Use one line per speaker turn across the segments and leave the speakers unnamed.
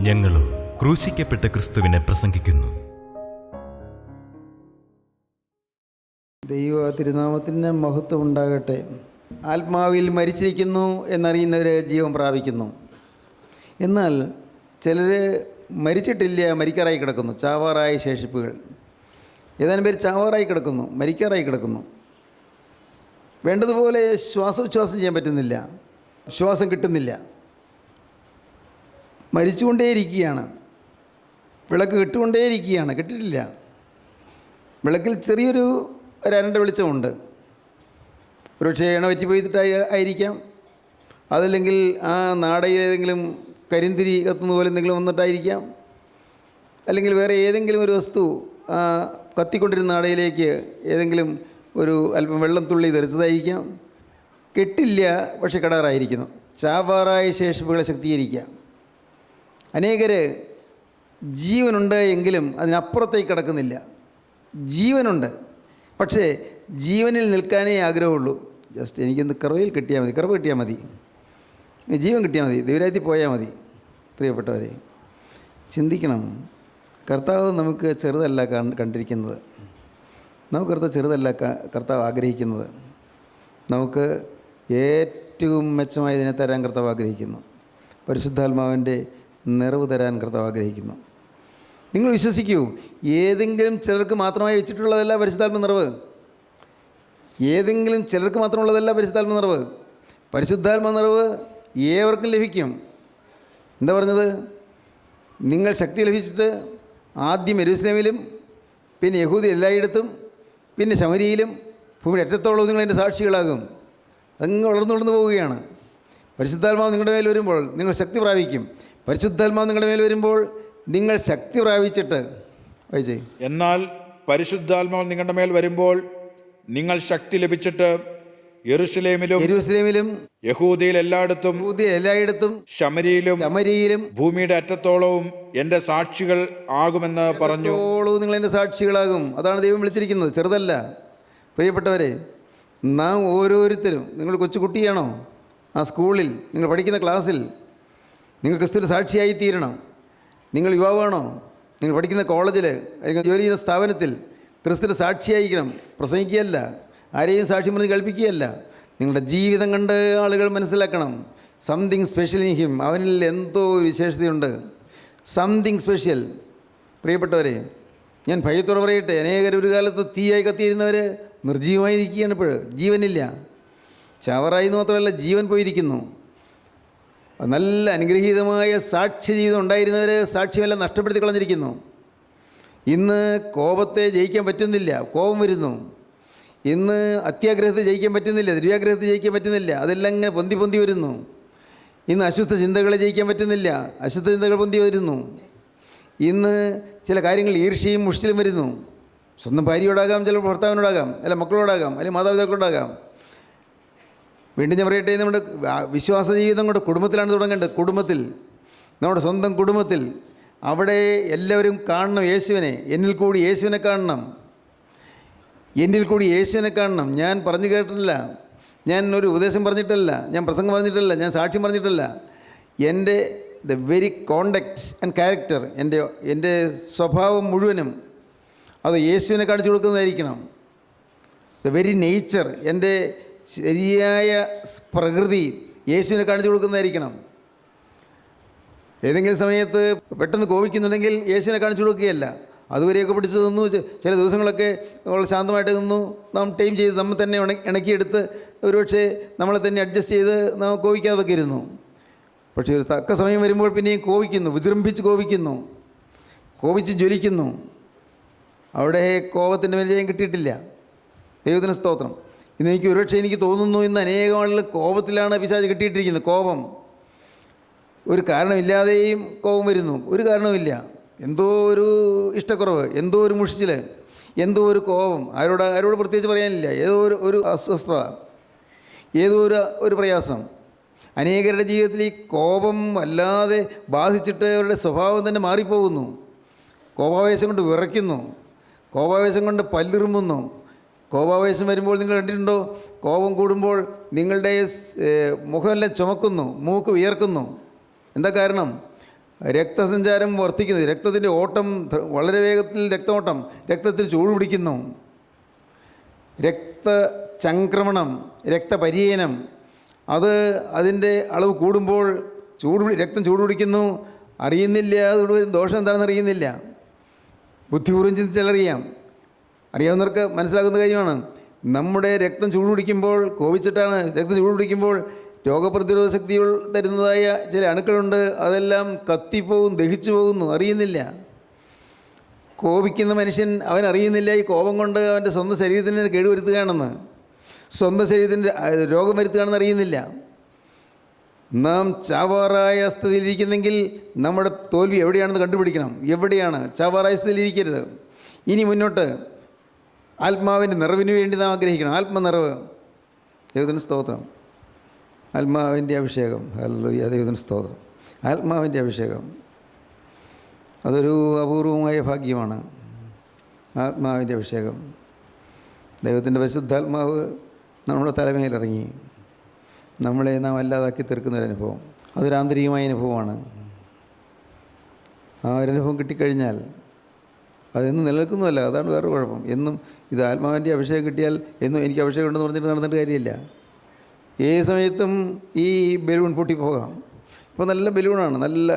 ഞങ്ങളും ക്രൂശിക്കപ്പെട്ട ക്രിസ്തുവിനെ പ്രസംഗിക്കുന്നു.
ദൈവ തിരുനാമത്തിന് മഹത്വം ഉണ്ടാകട്ടെ. ആത്മാവിൽ മരിച്ചിരിക്കുന്നു എന്നറിയുന്നവർ ജീവൻ പ്രാപിക്കുന്നു. എന്നാൽ ചിലർ മരിച്ചിട്ടില്ല, മരിക്കാറായി കിടക്കുന്നു. ചാവാറായ ശേഷിപ്പുകൾ. ഏതാനും പേര് ചാവാറായി കിടക്കുന്നു, മരിക്കാറായി കിടക്കുന്നു. വേണ്ടതുപോലെ ശ്വാസോച്ഛ്വാസം ചെയ്യാൻ പറ്റുന്നില്ല, ശ്വാസം കിട്ടുന്നില്ല, മരിച്ചുകൊണ്ടേയിരിക്കുകയാണ്. വിളക്ക് കിട്ടുകൊണ്ടേയിരിക്കുകയാണ്, കിട്ടിയിട്ടില്ല. വിളക്കിൽ ചെറിയൊരു അരണ്ട വെളിച്ചമുണ്ട്. ഒരുപക്ഷെ എണ്ണ പറ്റി പോയിട്ടായിരിക്കാം, അതല്ലെങ്കിൽ ആ നാടയിൽ ഏതെങ്കിലും കരിന്തിരി കത്തുന്ന പോലെ എന്തെങ്കിലും വന്നിട്ടായിരിക്കാം, അല്ലെങ്കിൽ വേറെ ഏതെങ്കിലും ഒരു വസ്തു ആ കത്തിക്കൊണ്ടിരുന്ന നാടയിലേക്ക് ഏതെങ്കിലും ഒരു അല്പം വെള്ളം തുള്ളി തെറിച്ചതായിരിക്കാം. കെട്ടില്ല, പക്ഷെ കടാറായിരിക്കുന്നു. ചാവാറായ ശേഷിപ്പുകളെ ശക്തീകരിക്കുക. അനേകർ ജീവനുണ്ട് എങ്കിലും അതിനപ്പുറത്തേക്ക് കിടക്കുന്നില്ല. ജീവനുണ്ട്, പക്ഷേ ജീവനിൽ നിൽക്കാനേ ആഗ്രഹമുള്ളൂ. ജസ്റ്റ് എനിക്കെന്ത് കറവയിൽ കിട്ടിയാൽ മതി, കറവ് കിട്ടിയാൽ മതി, ജീവൻ കിട്ടിയാൽ മതി, ദൈവരാജ്യത്തിൽ പോയാൽ മതി. പ്രിയപ്പെട്ടവരെ, ചിന്തിക്കണം. കർത്താവ് നമുക്ക് ചെറുതല്ല കണ്ടിരിക്കുന്നത്. നമുക്ക് കർത്താവ് ചെറുതല്ല കർത്താവ് ആഗ്രഹിക്കുന്നത്. നമുക്ക് ഏറ്റവും മെച്ചമായതിനെ തരാൻ കർത്താവ് ആഗ്രഹിക്കുന്നു. പരിശുദ്ധാത്മാവിൻ്റെ നിറവ് തരാൻ കർത്താവ് ആഗ്രഹിക്കുന്നു. നിങ്ങൾ വിശ്വസിക്കൂ, ഏതെങ്കിലും ചിലർക്ക് മാത്രമായി വെച്ചിട്ടുള്ളതല്ല പരിശുദ്ധാത്മ നിറവ്. ഏതെങ്കിലും ചിലർക്ക് മാത്രമുള്ളതല്ല പരിശുദ്ധാത്മ നിറവ്. പരിശുദ്ധാത്മ നിറവ് ഏവർക്കും ലഭിക്കും. എന്താ പറഞ്ഞത്? നിങ്ങൾ ശക്തി ലഭിച്ചിട്ട് ആദ്യം യെരൂശലേമിലും പിന്നെ യഹൂദ എല്ലായിടത്തും പിന്നെ ശമരിയിലും ഭൂമിയുടെ അറ്റത്തോളം നിങ്ങൾ എൻ്റെ സാക്ഷികളാകും. അതങ്ങ് വളർന്നു പോവുകയാണ്. പരിശുദ്ധാത്മാവ് നിങ്ങളുടെ മേൽ വരുമ്പോൾ നിങ്ങൾ ശക്തി പ്രാപിക്കും. പരിശുദ്ധാത്മാവ് നിങ്ങളുടെ മേൽ വരുമ്പോൾ നിങ്ങൾ ശക്തി പ്രാപിച്ചിട്ട് വായിച്ചേ.
എന്നാൽ പരിശുദ്ധാത്മാവ് നിങ്ങളുടെ മേൽ വരുമ്പോൾ നിങ്ങൾ ശക്തി ലഭിച്ചിട്ട് യെരൂശലേമിലും യഹൂദയിൽ എല്ലായിടത്തും ശമരിയിലും ഭൂമിയുടെ അറ്റത്തോളവും എൻ്റെ സാക്ഷികൾ ആകുമെന്ന് പറഞ്ഞു.
നിങ്ങൾ എൻ്റെ സാക്ഷികളാകും. അതാണ് ദൈവം വിളിച്ചിരിക്കുന്നത്, ചെറുതല്ല. പ്രിയപ്പെട്ടവരെ, നാം ഓരോരുത്തരും, നിങ്ങൾ കൊച്ചുകുട്ടിയാണോ, ആ സ്കൂളിൽ നിങ്ങൾ പഠിക്കുന്ന ക്ലാസ്സിൽ നിങ്ങൾ ക്രിസ്തുവിൻ്റെ സാക്ഷിയായി തീരണം. നിങ്ങൾ യുവാവാണോ, നിങ്ങൾ പഠിക്കുന്ന കോളേജിൽ അല്ലെങ്കിൽ ജോലി ചെയ്യുന്ന സ്ഥാപനത്തിൽ ക്രിസ്തുവിൻ്റെ സാക്ഷിയായിരിക്കണം. പ്രസംഗിക്കുകയല്ല, ആരെയും സാക്ഷ്യം പറഞ്ഞ് കൽപ്പിക്കുകയല്ല. നിങ്ങളുടെ ജീവിതം കണ്ട് ആളുകൾ മനസ്സിലാക്കണം. സംതിങ് സ്പെഷ്യൽ ഇൻ ഹിം, അവനിൽ എന്തോ ഒരു വിശേഷതയുണ്ട്. Something special. പ്രിയപ്പെട്ടവരെ, ഞാൻ ഭയത്തോടെ പറയട്ടെ, അനേകർ ഒരു കാലത്ത് തീയായി കത്തിയിരുന്നവർ നിർജീവമായി ഇരിക്കുകയാണ്. ഇപ്പോൾ ജീവനില്ല. ചാവറായി മാത്രമല്ല, ജീവൻ പോയിരിക്കുന്നു. നല്ല അനുഗ്രഹീതമായ സാക്ഷ്യ ജീവിതം ഉണ്ടായിരുന്നവർ സാക്ഷ്യമെല്ലാം നഷ്ടപ്പെടുത്തി കളഞ്ഞിരിക്കുന്നു. ഇന്ന് കോപത്തെ ജയിക്കാൻ പറ്റുന്നില്ല, കോപം വരുന്നു. ഇന്ന് അത്യാഗ്രഹത്തെ ജയിക്കാൻ പറ്റുന്നില്ല, ദുര്യാഗ്രഹത്തെ ജയിക്കാൻ പറ്റുന്നില്ല, അതെല്ലാം ഇങ്ങനെ പൊന്തി വരുന്നു. ഇന്ന് അശുദ്ധ ചിന്തകളെ ജയിക്കാൻ പറ്റുന്നില്ല, അശുദ്ധ ചിന്തകൾ പൊന്തി വരുന്നു. ഇന്ന് ചില കാര്യങ്ങൾ ഈർഷ്യയും മുഷ്ടിലും വരുന്നു. സ്വന്തം ഭാര്യയോടാകാം, ചിലപ്പോൾ ഭർത്താവിനോടാകാം, അല്ല മക്കളോടാകാം, അല്ലെങ്കിൽ മാതാപിതാക്കളോടാകാം. വീണ്ടും ഞാൻ പറയട്ടെ, നമ്മുടെ വിശ്വാസ ജീവിതം കൊണ്ട് കുടുംബത്തിലാണ് തുടങ്ങേണ്ടത്. കുടുംബത്തിൽ, നമ്മുടെ സ്വന്തം കുടുംബത്തിൽ, അവിടെ എല്ലാവരും കാണണം യേശുവിനെ. എന്നിൽ കൂടി യേശുവിനെ കാണണം. എന്നിൽ കൂടി യേശുവിനെ കാണണം. ഞാൻ പറഞ്ഞു കേട്ടിട്ടില്ല, ഞാൻ ഒരു ഉപദേശം പറഞ്ഞിട്ടല്ല, ഞാൻ പ്രസംഗം പറഞ്ഞിട്ടല്ല, ഞാൻ സാക്ഷ്യം പറഞ്ഞിട്ടല്ല. എൻ്റെ the very conduct and character, എൻ്റെ സ്വഭാവം മുഴുവനും അത് യേശുവിനെ കാണിച്ചു കൊടുക്കുന്നതായിരിക്കണം. ദ വെരി നേച്ചർ, എൻ്റെ ശരിയായ പ്രകൃതി യേശുവിനെ കാണിച്ചു കൊടുക്കുന്നതായിരിക്കണം. ഏതെങ്കിലും സമയത്ത് പെട്ടെന്ന് കോപിക്കുന്നുണ്ടെങ്കിൽ യേശുവിനെ കാണിച്ചു കൊടുക്കുകയല്ല. അതുവരെയൊക്കെ പിടിച്ച് നിന്നു. ചില ദിവസങ്ങളൊക്കെ നമ്മൾ ശാന്തമായിട്ട് നിന്നു, നാം ടൈം ചെയ്ത് നമ്മൾ തന്നെ ഇണക്കിയെടുത്ത് ഒരുപക്ഷെ നമ്മളെ തന്നെ അഡ്ജസ്റ്റ് ചെയ്ത് നാം കോപിക്കാതൊക്കെ ഇരുന്നു. പക്ഷേ ഒരു തക്ക സമയം വരുമ്പോൾ പിന്നെയും കോപിക്കുന്നു, വിജൃംഭിച്ച് കോപിക്കുന്നു, കോപിച്ച് ജ്വലിക്കുന്നു. അവിടെ കോപത്തിൻ്റെ മേൽ ജയം കിട്ടിയിട്ടില്ല. ദൈവത്തിന് സ്തോത്രം. ഇന്ന് എനിക്ക് തോന്നുന്നു, ഇന്ന് അനേകം ആളുകൾ കോപത്തിലാണ് പിശാച് കിട്ടിയിട്ടിരിക്കുന്നത്. കോപം ഒരു കാരണമില്ലാതെയും കോപം വരുന്നു, ഒരു കാരണവുമില്ല. എന്തോ ഒരു ഇഷ്ടക്കുറവ്, എന്തോ ഒരു മുഷിച്ചിൽ, എന്തോ ഒരു കോപം. ആരോട് പ്രത്യേകിച്ച് പറയാനില്ല. ഏതോ ഒരു അസ്വസ്ഥത, ഏതോ ഒരു പ്രയാസം. അനേകരുടെ ജീവിതത്തിൽ ഈ കോപം വല്ലാതെ ബാധിച്ചിട്ട് അവരുടെ സ്വഭാവം തന്നെ മാറിപ്പോകുന്നു. കോപാവേശം കൊണ്ട് വിറയ്ക്കുന്നു, കോപാവേശം കൊണ്ട് പല്ലിറുമ്പുന്നു. കോപാവേശം വരുമ്പോൾ നിങ്ങൾ കണ്ടിട്ടുണ്ടോ? കോപം കൂടുമ്പോൾ നിങ്ങളുടെ മുഖമെല്ലാം ചുമക്കുന്നു, മൂക്ക് വിയർക്കുന്നു. എന്താ കാരണം? രക്തസഞ്ചാരം വർദ്ധിക്കുന്നു, രക്തത്തിൻ്റെ ഓട്ടം വളരെ വേഗത്തിൽ രക്തോട്ടം, രക്തത്തിൽ ചൂട് പിടിക്കുന്നു, രക്തചംക്രമണം, രക്തപര്യനം അത് അതിൻ്റെ അളവ് കൂടുമ്പോൾ രക്തം ചൂട് പിടിക്കുന്നു. അറിയുന്നില്ല, അതുകൊണ്ട് വരുന്ന ദോഷം എന്താണെന്ന് അറിയുന്നില്ല. ബുദ്ധിപൂർവ്വം ചിന്തിച്ചാലറിയാം. അറിയാവുന്നവർക്ക് മനസ്സിലാക്കുന്ന കാര്യമാണ്. നമ്മുടെ രക്തം ചൂട് പിടിക്കുമ്പോൾ, കോപിച്ചിട്ടാണ് രക്തം ചൂട് പിടിക്കുമ്പോൾ രോഗപ്രതിരോധ ശക്തി തരുന്നതായ ചില അണുക്കളുണ്ട്, അതെല്ലാം കത്തിപ്പോകും, ദഹിച്ചു പോകുന്നു, അറിയുന്നില്ല. കോപിക്കുന്ന മനുഷ്യൻ അവനറിയുന്നില്ല ഈ കോപം കൊണ്ട് അവൻ്റെ സ്വന്തം ശരീരത്തിന് കേടുവരുത്തുകയാണെന്ന്, സ്വന്തം ശരീരത്തിന് രോഗം വരുത്തുകയാണെന്ന് അറിയുന്നില്ല. നാം ചാവാറായ സ്ഥിതിയിലിരിക്കുന്നെങ്കിൽ നമ്മുടെ തോൽവി എവിടെയാണെന്ന് കണ്ടുപിടിക്കണം. എവിടെയാണ്? ചാവാറായ സ്ഥിതിയിലിരിക്കരുത്. ഇനി മുന്നോട്ട് ആത്മാവിൻ്റെ നിറവിന് വേണ്ടി നാം ആഗ്രഹിക്കണം. ആത്മനിറവ്. ദൈവത്തിന് സ്തോത്രം. ആത്മാവിൻ്റെ അഭിഷേകം. ഹല്ലേലൂയ. ദൈവത്തിന് സ്തോത്രം. ആത്മാവിൻ്റെ അഭിഷേകം അതൊരു അപൂർവമായ ഭാഗ്യമാണ്. ആത്മാവിൻ്റെ അഭിഷേകം. ദൈവത്തിൻ്റെ പരിശുദ്ധാത്മാവ് നമ്മുടെ തലമേലിറങ്ങി നമ്മളെ നാം അല്ലാതാക്കി തീർക്കുന്നൊരനുഭവം. അതൊരു ആന്തരികമായ അനുഭവമാണ്. ആ ഒരനുഭവം കിട്ടിക്കഴിഞ്ഞാൽ അതെന്നും നിലനിൽക്കുന്നുമല്ല. അതാണ് വേറെ കുഴപ്പം. എന്നും ഇത് ആത്മാവിൻ്റെ അഭിഷേകം കിട്ടിയാൽ എന്നും എനിക്ക് അഭിഷേകം ഉണ്ടെന്ന് പറഞ്ഞിട്ട് നടന്നിട്ട് കാര്യമില്ല. ഏത് സമയത്തും ഈ ബലൂൺ പൊട്ടിപ്പോകാം. ഇപ്പോൾ നല്ല ബലൂണാണ്, നല്ല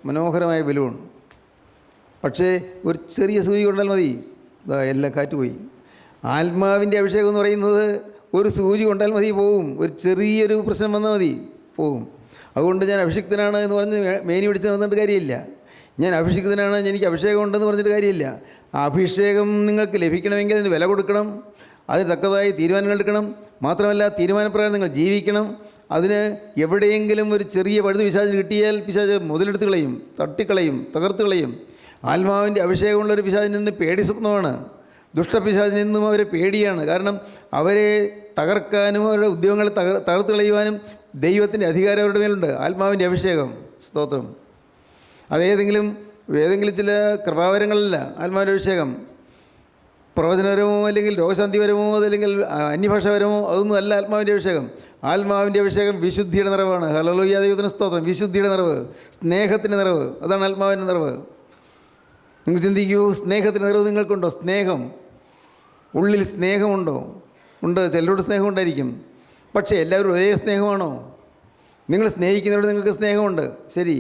മനോഹരമായ ബലൂൺ. പക്ഷേ ഒരു ചെറിയ സൂചി കൊണ്ടാൽ മതി, ഇതാ എല്ലാം കാറ്റുപോയി. ആത്മാവിൻ്റെ അഭിഷേകം എന്ന് പറയുന്നത് ഒരു സൂചി കൊണ്ടാൽ മതി, പോവും. ഒരു ചെറിയൊരു പ്രശ്നം വന്നാൽ മതി, പോവും. അതുകൊണ്ട് ഞാൻ അഭിഷിക്തനാണ് എന്ന് പറഞ്ഞ് മേനി പിടിച്ച് നടന്നിട്ട് കാര്യമില്ല. ഞാൻ അഭിഷിക്തനാണ്, എനിക്ക് അഭിഷേകം ഉണ്ടെന്ന് പറഞ്ഞിട്ട് കാര്യമില്ല. ആ അഭിഷേകം നിങ്ങൾക്ക് ലഭിക്കണമെങ്കിൽ അതിന് വില കൊടുക്കണം, അതിന് തക്കതായി തീരുമാനങ്ങൾ എടുക്കണം. മാത്രമല്ല തീരുമാനപ്രകാരം നിങ്ങൾ ജീവിക്കണം. അതിന് എവിടെയെങ്കിലും ഒരു ചെറിയ പഴുത് പിശാചിന് കിട്ടിയാൽ പിശാച് മുതലെടുത്ത് കളയും, തട്ടിക്കളയും, തകർത്ത് കളയും. ആത്മാവിൻ്റെ അഭിഷേകമുള്ളൊരു പിശാചിൽ നിന്ന് പേടി സ്വപ്നമാണ്. ദുഷ്ടപിശാചിൽ നിന്നും അവരെ പേടിയാണ്. കാരണം അവരെ തകർക്കാനും അവരുടെ ഉദ്യോഗങ്ങളെ തകർത്ത് കളയുവാനും ദൈവത്തിൻ്റെ അധികാരം അവരുടെ മേലുണ്ട്. ആത്മാവിൻ്റെ അഭിഷേകം. സ്തോത്രം. അതേതെങ്കിലും ചില കൃപാവരങ്ങളല്ല ആത്മാവിൻ്റെ അഭിഷേകം. പ്രവചനപരമോ അല്ലെങ്കിൽ രോഗശാന്തിപരമോ അതല്ലെങ്കിൽ അന്യഭാഷാപരമോ അതൊന്നും അല്ല ആത്മാവിൻ്റെ അഭിഷേകം. ആത്മാവിൻ്റെ അഭിഷേകം വിശുദ്ധിയുടെ നിറവാണ്. ഹല്ലേലൂയ. ദൈവത്തിന് സ്തോത്രം. വിശുദ്ധിയുടെ നിറവ്, സ്നേഹത്തിൻ്റെ നിറവ്, അതാണ് ആത്മാവിൻ്റെ നിറവ്. നിങ്ങൾ ചിന്തിക്കൂ, സ്നേഹത്തിൻ്റെ നിറവ് നിങ്ങൾക്കുണ്ടോ? സ്നേഹം, ഉള്ളിൽ സ്നേഹമുണ്ടോ? ഉണ്ട്. ചിലരോട് സ്നേഹം ഉണ്ടായിരിക്കും. പക്ഷേ എല്ലാവരും ഒരേ സ്നേഹമാണോ? നിങ്ങൾ സ്നേഹിക്കുന്നവരോട് നിങ്ങൾക്ക് സ്നേഹമുണ്ട്, ശരി.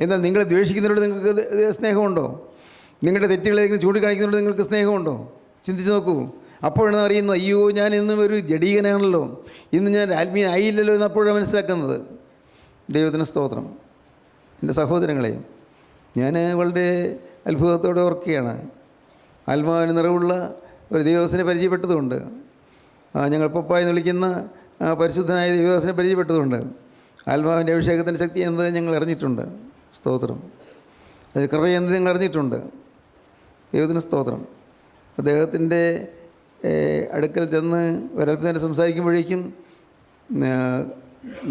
എന്നാൽ നിങ്ങളെ ദ്വേഷിക്കുന്നവരോട് നിങ്ങൾക്ക് സ്നേഹമുണ്ടോ? നിങ്ങളുടെ തെറ്റുകളേക്കും ചൂണ്ടിക്കാണിക്കുന്നവരോട് നിങ്ങൾക്ക് സ്നേഹമുണ്ടോ? ചിന്തിച്ച് നോക്കൂ. അപ്പോഴാണ് അറിയുന്നത്, അയ്യോ ഞാൻ ഇന്നും ഒരു ജഡീകനാണല്ലോ, ഇന്ന് ഞാൻ ആത്മീയനായില്ലല്ലോ എന്ന് അപ്പോഴാണ് മനസ്സിലാക്കുന്നത്. ദൈവത്തിന് സ്തോത്രം. എൻ്റെ സഹോദരങ്ങളെ, ഞാൻ വളരെ അത്ഭുതത്തോടെ ഓർക്കുകയാണ്. ആത്മാവിന് നിറവുള്ള ഒരു ദൈവദാസനെ പരിചയപ്പെട്ടതുകൊണ്ട്, ഞങ്ങൾ പപ്പ എന്ന് വിളിക്കുന്ന പരിശുദ്ധനായ ദൈവദാസനെ പരിചയപ്പെട്ടതുകൊണ്ട് ആത്മാവിൻ്റെ അഭിഷേകത്തിൻ്റെ ശക്തി എന്നത് ഞങ്ങൾ അറിഞ്ഞിട്ടുണ്ട്. സ്തോത്രം. അത് കൃപയെന്നത് ഞങ്ങൾ അറിഞ്ഞിട്ടുണ്ട്. ദൈവത്തിന് സ്തോത്രം. അദ്ദേഹത്തിൻ്റെ അടുക്കൽ ചെന്ന് ഒരല്പനേരം സംസാരിക്കുമ്പോഴേക്കും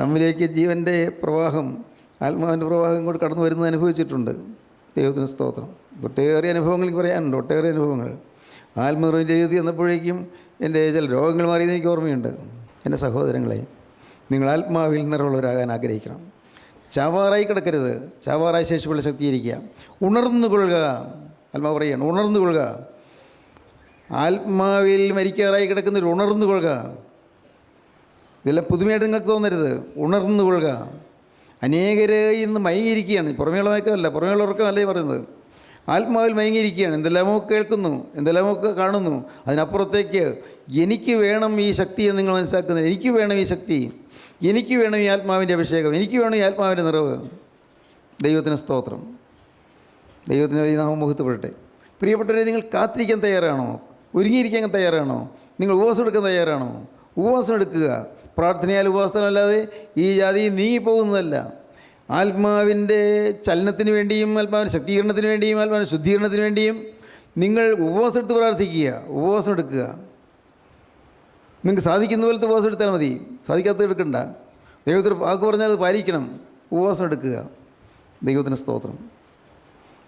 നമ്മിലേക്ക് ജീവൻ്റെ പ്രവാഹം, ആത്മാവിൻ്റെ പ്രവാഹം ഇങ്ങോട്ട് കടന്നു വരുന്നത് അനുഭവിച്ചിട്ടുണ്ട്. ദൈവത്തിന് സ്തോത്രം. ഒട്ടേറെ അനുഭവങ്ങൾ എനിക്ക് പറയാനുണ്ട്, ഒട്ടേറെ അനുഭവങ്ങൾ. ആത്മനിറവിൻ്റെ ജീവിതത്തിൽ എന്നപ്പോഴേക്കും എൻ്റെ ചില രോഗങ്ങൾ മാറിയെന്ന് എനിക്ക് ഓർമ്മയുണ്ട്. എൻ്റെ സഹോദരങ്ങളെ, നിങ്ങൾ ആത്മാവിൽ നിറവുള്ളവരാകാൻ ആഗ്രഹിക്കണം. ചാവാറായി കിടക്കരുത്. ചാവാറായ ശേഷിയുള്ള ശക്തിയിരിക്കുക. ഉണർന്നു കൊള്ളുക. ആത്മാവ് പറയുകയാണ്, ഉണർന്നു കൊള്ളുക. ആത്മാവിൽ മരിക്കാറായി കിടക്കുന്നവർ ഉണർന്നു കൊള്ളുക. ഇതെല്ലാം പുതുമയായിട്ട് നിങ്ങൾക്ക് തോന്നരുത്. ഉണർന്നു കൊള്ളുക. അനേകര് ഇന്ന് മയങ്ങിയിരിക്കുകയാണ്. പുറമേയുള്ള മയക്കമല്ല, പുറമേയുള്ള ഉറക്കമല്ലേ പറയുന്നത്. ആത്മാവിൽ മയങ്ങിയിരിക്കുകയാണ്. എന്തെല്ലാമോ കേൾക്കുന്നു, എന്തെല്ലാമോ കാണുന്നു. അതിനപ്പുറത്തേക്ക് എനിക്ക് വേണം ഈ ശക്തി എന്ന് നിങ്ങൾ മനസ്സിലാക്കുന്നത്. എനിക്ക് വേണം ഈ ശക്തി, എനിക്ക് വേണം ഈ ആത്മാവിൻ്റെ അഭിഷേകം, എനിക്ക് വേണം ഈ ആത്മാവിൻ്റെ നിറവ്. ദൈവത്തിന് സ്തോത്രം. ദൈവത്തിന് വലിയ നാമം മുഹത്വപ്പെടട്ടെ. പ്രിയപ്പെട്ടവരെ, നിങ്ങൾ കാത്തിരിക്കാൻ തയ്യാറാണോ? ഒരുങ്ങിയിരിക്കാൻ തയ്യാറാണോ? നിങ്ങൾ ഉപവാസം എടുക്കാൻ തയ്യാറാണോ? ഉപവാസം എടുക്കുക. പ്രാർത്ഥനയാൽ ഉപവാസമല്ലാതെ ഈ ജാതി നീങ്ങിപ്പോകുന്നതല്ല. ആത്മാവിൻ്റെ ചലനത്തിന് വേണ്ടിയും ആത്മാവിൻ്റെ ശക്തീകരണത്തിന് വേണ്ടിയും ആത്മാവിൻ്റെ ശുദ്ധീകരണത്തിന് വേണ്ടിയും നിങ്ങൾ ഉപവാസം എടുത്ത് പ്രാർത്ഥിക്കുക. ഉപവാസം എടുക്കുക. നിങ്ങൾക്ക് സാധിക്കുന്ന പോലത്തെ ഉപവാസം എടുത്താൽ മതി, സാധിക്കാത്തത് എടുക്കണ്ട. ദൈവത്തിന് വാക്ക് പറഞ്ഞാൽ അത് പാലിക്കണം. ഉപവാസം എടുക്കുക. ദൈവത്തിന് സ്തോത്രം.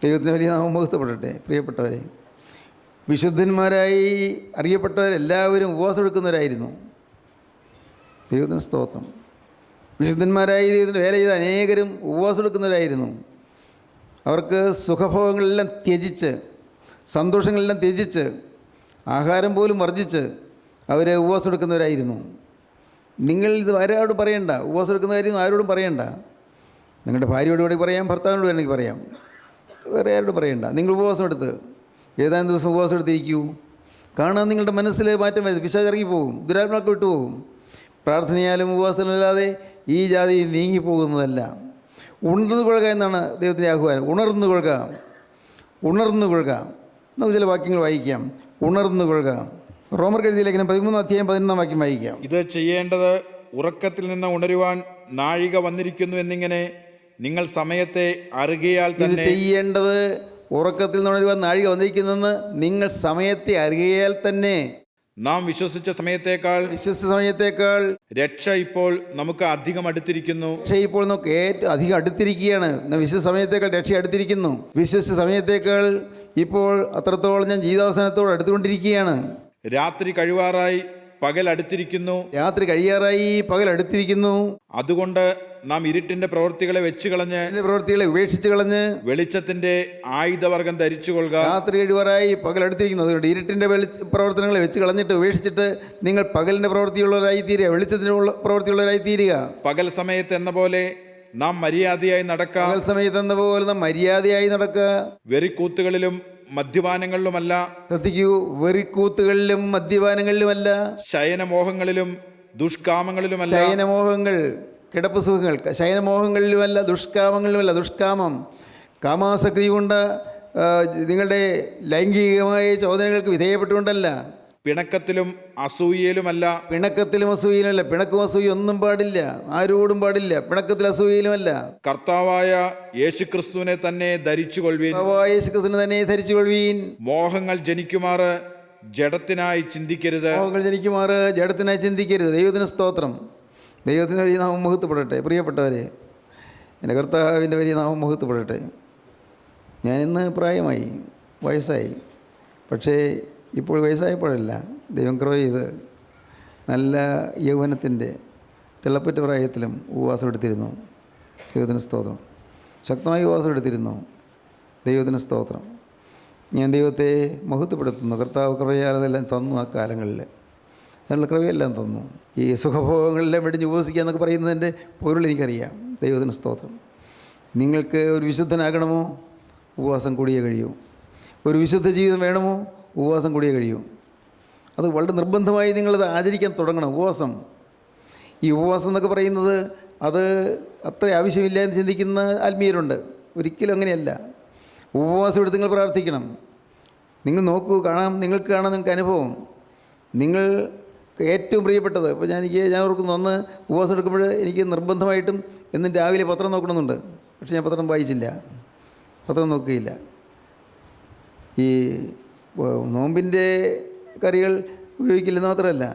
ദൈവത്തിന് വലിയ നാമം മുഹത്വപ്പെടട്ടെ. പ്രിയപ്പെട്ടവരെ, വിശുദ്ധന്മാരായി അറിയപ്പെട്ടവരെല്ലാവരും ഉപവാസം എടുക്കുന്നവരായിരുന്നു. ദൈവത്തിന് സ്തോത്രം. വിശുദ്ധന്മാരായി ദൈവത്തിന് വേല ചെയ്ത അനേകരും ഉപവാസം എടുക്കുന്നവരായിരുന്നു. അവർക്ക് സുഖഭോഗങ്ങളെല്ലാം ത്യജിച്ച്, സന്തോഷങ്ങളെല്ലാം ത്യജിച്ച്, ആഹാരം പോലും വർജിച്ച് അവർ ഉപവാസം എടുക്കുന്നവരായിരുന്നു. നിങ്ങൾ ഇത് ആരോടും പറയണ്ട, ഉപവാസം എടുക്കുന്ന കാര്യം ആരോടും പറയണ്ട. നിങ്ങളുടെ ഭാര്യയോട് വേണമെങ്കിൽ പറയാം, ഭർത്താവിനോട് വേണമെങ്കിൽ പറയാം, വേറെ ആരോടും പറയണ്ട. നിങ്ങൾ ഉപവാസം എടുത്ത് ഏതാനും ദിവസം ഉപവാസം എടുത്തിരിക്കൂ. കാണാൻ നിങ്ങളുടെ മനസ്സിൽ മാറ്റം വരുന്നത്, പിശാച് ഇറങ്ങിപ്പോകും, ദുരാത്മാക്കൾ വിട്ടുപോകും. പ്രാർത്ഥനയാലും ഉപവാസമല്ലാതെ ഈ ജാതി നീങ്ങിപ്പോകുന്നതല്ല. ഉണർന്നു കൊള്ളുക എന്നാണ് ദൈവത്തിൻ്റെ ആഹ്വാനം. ഉണർന്നു കൊള്ളുക, ഉണർന്നു കൊള്ളുക. നമുക്ക് ചില വാക്യങ്ങൾ വായിക്കാം. ഉണർന്നു കൊള്ളുക. റോമർ എഴുതിയ ലേഖനം 13-11 വാക്യം വായിക്കാം.
ഇത് ചെയ്യേണ്ടത് ഉറക്കത്തിൽ നിന്ന് ഉണരുവാൻ നാഴിക വന്നിരിക്കുന്നു എന്നിങ്ങനെ നിങ്ങൾ സമയത്തെ അറികയാൽ
ഇത്
തന്നെ.
ചെയ്യേണ്ടത് ഉറക്കത്തിൽ നിന്ന് ഉണരുവാൻ നാഴിക വന്നിരിക്കുന്നെന്ന് നിങ്ങൾ സമയത്തെ അറിയാൽ തന്നെ.
നാം വിശ്വസിച്ച സമയത്തേക്കാൾ രക്ഷ ഇപ്പോൾ നമുക്ക് അധികം അടുത്തിരിക്കുന്നു.
രക്ഷ ഇപ്പോൾ നമുക്ക് ഏറ്റവും അധികം അടുത്തിരിക്കുകയാണ്. വിശ്വസിച്ച സമയത്തേക്കാൾ രക്ഷ അടുത്തിരിക്കുന്നു. വിശ്വസിച്ച സമയത്തേക്കാൾ ഇപ്പോൾ അത്രത്തോളം ഞാൻ ജീവിതാവസാനത്തോട് അടുത്തുകൊണ്ടിരിക്കുകയാണ്.
രാത്രി കഴിവാറായി പകൽ അടുത്തിരിക്കുന്നു.
രാത്രി കഴിയാറായി പകൽ അടുത്തിരിക്കുന്നു.
അതുകൊണ്ട് നാം ഇരുട്ടിന്റെ പ്രവൃത്തികളെ വെച്ച് കളഞ്ഞ്,
പ്രവൃത്തികളെ ഉപേക്ഷിച്ച് കളഞ്ഞ്
വെളിച്ചത്തിന്റെ ആയുധവർഗം ധരിച്ചുകൊള്ളുക.
രാത്രി കഴിവാറായി പകൽ അടുത്തിരിക്കുന്നു. അതുകൊണ്ട് ഇരുട്ടിന്റെ പ്രവർത്തനങ്ങളെ വെച്ച് കളഞ്ഞിട്ട് ഉപേക്ഷിച്ചിട്ട് നിങ്ങൾ പകലിന്റെ പ്രവൃത്തിയുള്ളവരായി തീരുക, വെളിച്ചത്തിന്റെ പ്രവൃത്തിയുള്ളവരായി തീരുക.
പകൽ സമയത്ത് എന്ന പോലെ നാം മര്യാദയായി നടക്കുക.
പകൽ സമയത്ത് എന്ന പോലെ നാം മര്യാദയായി നടക്കുക.
വെറിക്കൂത്തുകളിലും മദ്യപാനങ്ങളിലുമല്ല,
ശ്രദ്ധിക്കൂ, വെറിക്കൂത്തുകളിലും മദ്യപാനങ്ങളിലുമല്ല,
ശയനമോഹങ്ങളിലും ദുഷ്കാമങ്ങളിലുമല്ല.
ശയനമോഹങ്ങൾ, കിടപ്പ് സുഖങ്ങൾ, ശയനമോഹങ്ങളിലുമല്ല, ദുഷ്കാമങ്ങളിലുമല്ല. ദുഷ്കാമം, കാമാസക്തി കൊണ്ട് നിങ്ങളുടെ ലൈംഗികമായ ചോദനകൾക്ക് വിധേയപ്പെട്ടുകൊണ്ടല്ല.
പിണക്കത്തിലും അസൂയയിലുമല്ല.
പിണക്കത്തിലും അസൂയയിലുമല്ല. പിണക്കും അസൂയ ഒന്നും പാടില്ല, ആരോടും പാടില്ല. പിണക്കത്തിൽ അസൂയയിലുമല്ല.
കർത്താവായ യേശുക്രിസ്തുവിനെ തന്നെ ധരിച്ചുകൊള്ളുവീൻ.
യേശുക്രിസ്തുവിനെ തന്നെ ധരിച്ചുകൊള്ളുവീൻ.
മോഹങ്ങൾ ജനിക്കുമാറ് ജഡത്തിനായി ചിന്തിക്കരുത്.
മോഹങ്ങൾ ജനിക്കുമാറ് ജഡത്തിനായി ചിന്തിക്കരുത്. ദൈവത്തിന് സ്തോത്രം. ദൈവത്തിൻ്റെ വലിയ നാമം മുഹത്വപ്പെടട്ടെ. പ്രിയപ്പെട്ടവരെ, എൻ്റെ കർത്താവിൻ്റെ വലിയ നാമം മുഹത്വപ്പെടട്ടെ. ഞാനിന്ന് പ്രായമായി, വയസ്സായി. പക്ഷേ ഇപ്പോൾ വയസ്സായപ്പോഴല്ല, ദൈവം കൃപ ചെയ്ത് നല്ല യൗവനത്തിൻ്റെ തിളപ്പറ്റ പ്രായത്തിലും ഉപവാസം എടുത്തിരുന്നു. ദൈവത്തിന് സ്തോത്രം. ശക്തമായി ഉപവാസം എടുത്തിരുന്നു. ദൈവത്തിന് സ്തോത്രം. ഞാൻ ദൈവത്തെ മഹത്വപ്പെടുത്തുന്നു. കർത്താവ് കൃപയാൽ അതെല്ലാം തന്നു. ആ കാലങ്ങളിൽ അതിനുള്ള കൃപയെല്ലാം തന്നു. ഈ സുഖഭോഗങ്ങളെല്ലാം വെടിഞ്ഞ് ഉപവസിക്കുക എന്നൊക്കെ പറയുന്നതിൻ്റെ പൊരുൾ എനിക്കറിയാം. ദൈവത്തിന് സ്തോത്രം. നിങ്ങൾക്ക് ഒരു വിശുദ്ധനാകണമോ? ഉപവാസം കൂടിയേ കഴിയൂ. ഒരു വിശുദ്ധ ജീവിതം വേണമോ? ഉപവാസം കൂടിയേ കഴിയൂ. അത് വളരെ നിർബന്ധമായി നിങ്ങളത് ആചരിക്കാൻ തുടങ്ങണം. ഉപവാസം, ഈ ഉപവാസം എന്നൊക്കെ പറയുന്നത് അത് അത്ര ആവശ്യമില്ല എന്ന് ചിന്തിക്കുന്ന ആത്മീയരുണ്ട്. ഒരിക്കലും അങ്ങനെയല്ല. ഉപവാസം എടുത്ത് നിങ്ങൾ പ്രാർത്ഥിക്കണം. നിങ്ങൾ നോക്കൂ, നിങ്ങൾക്ക് കാണാം നിങ്ങൾക്ക് അനുഭവം. നിങ്ങൾ ഏറ്റവും പ്രിയപ്പെട്ടത്, ഇപ്പോൾ ഞാൻ ഓർക്കുന്നു, അന്ന് ഉപവാസം എടുക്കുമ്പോൾ എനിക്ക് നിർബന്ധമായിട്ടും എന്നും രാവിലെ പത്രം നോക്കണമെന്നുണ്ട്. പക്ഷെ ഞാൻ പത്രം വായിച്ചില്ല, പത്രം നോക്കുകയില്ല. ഈ നോമ്പിൻ്റെ കറികൾ ഉപയോഗിക്കില്ലെന്ന് മാത്രമല്ല,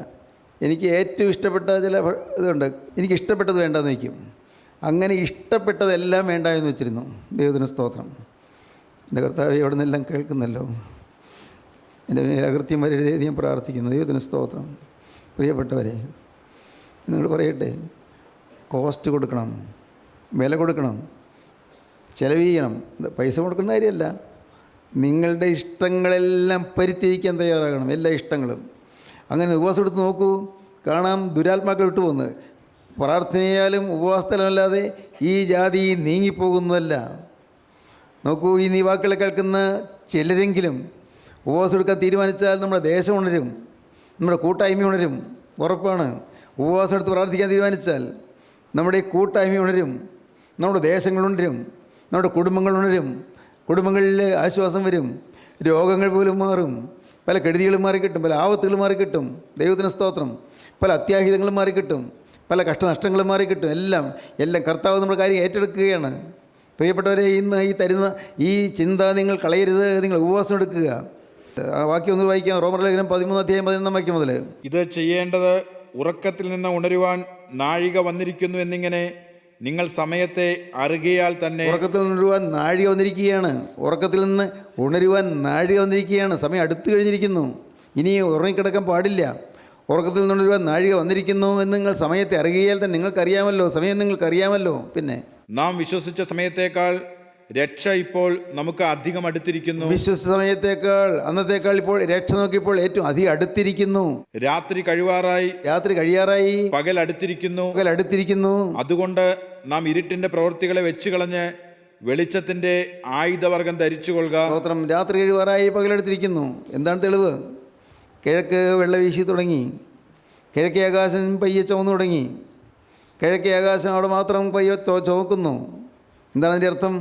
എനിക്ക് ഏറ്റവും ഇഷ്ടപ്പെട്ട ചില ഇതുണ്ട്. എനിക്ക് ഇഷ്ടപ്പെട്ടത് വേണ്ടെന്ന് വയ്ക്കും. അങ്ങനെ ഇഷ്ടപ്പെട്ടതെല്ലാം വേണ്ട എന്ന് വെച്ചിരുന്നു. ദൈവത്തിന് സ്തോത്രം. എൻ്റെ കർത്താവ് അവിടെ നിന്നെല്ലാം കേൾക്കുന്നല്ലോ. എൻ്റെ മേലകൃത്യം വരെ എഴുതി ഞാൻ പ്രാർത്ഥിക്കുന്നു. ദൈവത്തിന് സ്തോത്രം. പ്രിയപ്പെട്ടവരെ, നിങ്ങൾ പറയട്ടെ, കോസ്റ്റ് കൊടുക്കണം, വില കൊടുക്കണം, ചെലവ് ചെയ്യണം. പൈസ കൊടുക്കുന്ന കാര്യമല്ല, നിങ്ങളുടെ ഇഷ്ടങ്ങളെല്ലാം പരിത്യജിക്കാൻ തയ്യാറാകണം. എല്ലാ ഇഷ്ടങ്ങളും. അങ്ങനെ ഉപവാസം എടുത്ത് നോക്കൂ, കാണാം ദുരാത്മാക്കൾ വിട്ടുപോകുന്നത്. പ്രാർത്ഥനയാലും ഉപവാസത്തിലല്ലാതെ ഈ ജാതി നീങ്ങിപ്പോകുന്നതല്ല. നോക്കൂ, ഈ വാക്കുകളെ കേൾക്കുന്ന ചിലരെങ്കിലും ഉപവാസം എടുക്കാൻ തീരുമാനിച്ചാൽ നമ്മുടെ ദേശം ഉണരും, നമ്മുടെ കൂട്ടായ്മ ഉണരും. ഉറപ്പാണ്. ഉപവാസം എടുത്ത് പ്രാർത്ഥിക്കാൻ തീരുമാനിച്ചാൽ നമ്മുടെ കൂട്ടായ്മ ഉണരും, നമ്മുടെ ദേശങ്ങൾ ഉണരും, നമ്മുടെ കുടുംബങ്ങൾ ഉണരും. കുടുംബങ്ങളിൽ ആശ്വാസം വരും. രോഗങ്ങൾ പോലും മാറും. പല കെടുതികളും മാറിക്കിട്ടും, പല ആപത്തുകളും മാറിക്കിട്ടും. ദൈവത്തിന് സ്തോത്രം. പല അത്യാഹിതങ്ങളും മാറിക്കിട്ടും, പല കഷ്ടനഷ്ടങ്ങളും മാറിക്കിട്ടും. എല്ലാം കർത്താവ് നമ്മുടെ കാര്യം ഏറ്റെടുക്കുകയാണ്. പ്രിയപ്പെട്ടവരെ, ഇന്ന് ഈ തരുന്ന ഈ ചിന്ത നിങ്ങൾ കളയരുത്. നിങ്ങൾ ഉപവാസം എടുക്കുക. ആ വാക്യം ഒന്ന് വായിക്കാം. റോമർ ലേഖനം 13-11 വാക്യം മുതൽ.
ഇത് ചെയ്യേണ്ടത് ഉറക്കത്തിൽ നിന്ന് ഉണരുവാൻ നാഴിക വന്നിരിക്കുന്നു എന്നിങ്ങനെ നിങ്ങൾ സമയത്തെ അറികയാൽ തന്നെ.
ഉറക്കത്തിൽ ഉണരുവാൻ നാഴിക വന്നിരിക്കുകയാണ്. ഉറക്കത്തിൽ നിന്ന് ഉണരുവാൻ നാഴിക വന്നിരിക്കുകയാണ്. സമയം അടുത്തു കഴിഞ്ഞിരിക്കുന്നു. ഇനി ഉറങ്ങിക്കിടക്കാൻ പാടില്ല. ഉറക്കത്തിൽ നിന്ന് ഉണരുവാൻ നാഴിക വന്നിരിക്കുന്നു എന്ന് നിങ്ങൾ സമയത്തെ അറികയാൽ തന്നെ. നിങ്ങൾക്കറിയാമല്ലോ, സമയം നിങ്ങൾക്കറിയാമല്ലോ. പിന്നെ
നാം വിശ്വസിച്ച സമയത്തേക്കാൾ രക്ഷ ഇപ്പോൾ നമുക്ക് അധികം അടുത്തിരിക്കുന്നു.
വിശ്വസ സമയത്തേക്കാൾ അന്നത്തേക്കാൾ ഇപ്പോൾ രക്ഷ നോക്കിയപ്പോൾ ഏറ്റവും അധികം അടുത്തിരിക്കുന്നു.
രാത്രി കഴിവാറായി,
രാത്രി കഴിയാറായി,
പകൽ അടുത്തിരിക്കുന്നു.
പകൽ അടുത്തിരിക്കുന്നു.
അതുകൊണ്ട് നാം ഇരുട്ടിന്റെ പ്രവൃത്തികളെ വെച്ച് കളഞ്ഞ് വെളിച്ചത്തിന്റെ ആയുധവർഗം ധരിച്ചുകൊള്ളുക.
സ്തോത്രം. രാത്രി കഴിവാറായി, പകലെടുത്തിരിക്കുന്നു. എന്താണ് തെളിവ്? കിഴക്ക് വെള്ള വീശി തുടങ്ങി, കിഴക്കേ ആകാശം പയ്യെ ചുവന്നു തുടങ്ങി. കിഴക്കേ ആകാശം അവിടെ മാത്രം പയ്യെ ചുവക്കുന്നു. എന്താണ് അതിൻ്റെ അർത്ഥം?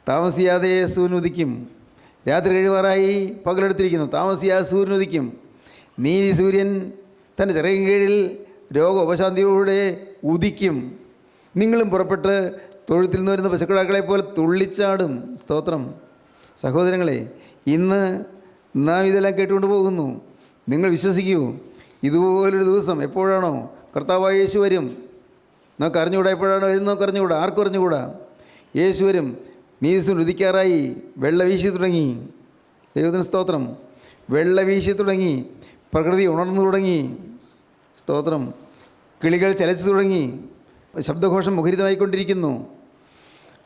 താമസിയാതെ സൂര്യൻ ഉദിക്കും. രാത്രി കഴിവാറായി, പകലെടുത്തിരിക്കുന്നു. താമസിയാതെ സൂര്യൻ ഉദിക്കും. നീതി സൂര്യൻ തൻ്റെ ചിറകിൻ കീഴിൽ രോഗോപശാന്തിയോടെ ഉദിക്കും. നിങ്ങളും പുറപ്പെട്ട് തൊഴുത്തിൽ നിന്ന് വരുന്ന പശുക്കിടാക്കളെ പോലെ തുള്ളിച്ചാടും. സ്തോത്രം. സഹോദരങ്ങളെ, ഇന്ന് നാം ഇതെല്ലാം കേട്ടുകൊണ്ട് പോകുന്നു. നിങ്ങൾ വിശ്വസിക്കൂ, ഇതുപോലൊരു ദിവസം എപ്പോഴാണോ കർത്താവായ യേശു വരും. നമുക്ക് അറിഞ്ഞുകൂടാ, എപ്പോഴാണോ വരുന്നത് നമുക്ക് അറിഞ്ഞുകൂടാ. ആർക്കും അറിഞ്ഞുകൂടാ. യേശു വരും. നീതിസൂര്യൻ ഉദിക്കാറായി, വെള്ള വീശി തുടങ്ങി. ദൈവത്തിന് സ്തോത്രം. വെള്ള വീശി തുടങ്ങി, പ്രകൃതി ഉണർന്നു തുടങ്ങി. സ്തോത്രം. കിളികൾ ചലച്ചു തുടങ്ങി, ശബ്ദഘോഷം മുഖരിതമായിക്കൊണ്ടിരിക്കുന്നു.